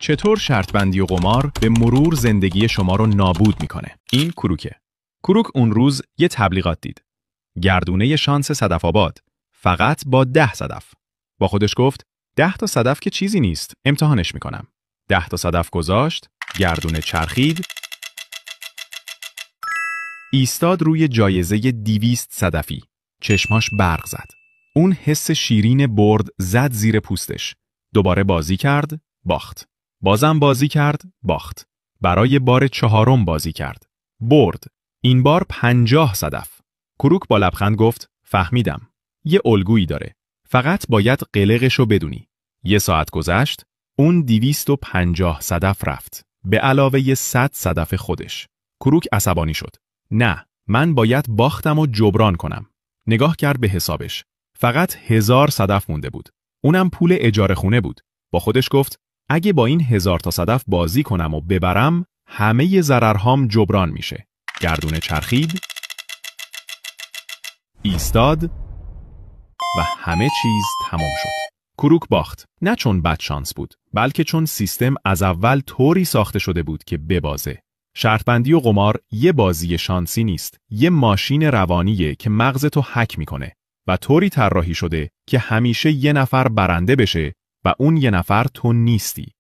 چطور شرط بندی و قمار به مرور زندگی شما رو نابود میکنه؟ این کروکه. کروک اون روز یه تبلیغات دید. گردونه شانس صدف‌آباد فقط با 10 صدف. با خودش گفت 10 تا صدف که چیزی نیست، امتحانش میکنم. 10 تا صدف گذاشت، گردونه چرخید، ایستاد روی جایزه 200 صدفی. چشماش برق زد. اون حس شیرین برد زد زیر پوستش. دوباره بازی کرد، باخت. بازم بازی کرد، باخت. برای بار 4م بازی کرد. برد. این بار 50 صدف. کروک با لبخند گفت فهمیدم. یه الگویی داره. فقط باید قلقشو بدونی. 1 ساعت گذشت، اون 250 صدف رفت. به علاوه 100 صدف خودش. کروک عصبانی شد. نه، من باید باختم و جبران کنم. نگاه کرد به حسابش. فقط 1000 صدف مونده بود. اونم پول اجاره خونه بود. با خودش گفت اگه با این 1000 تا صدف بازی کنم و ببرم، همه ضررهام جبران میشه. گردونه چرخید، ایستاد و همه چیز تمام شد. کروک باخت. نه چون بد شانس بود، بلکه چون سیستم از اول طوری ساخته شده بود که ببازه. شرط بندی و قمار یه بازی شانسی نیست. یه ماشین روانیه که مغزتو هک میکنه و طوری طراحی شده که همیشه یه نفر برنده بشه و اون یه نفر تو نیستی.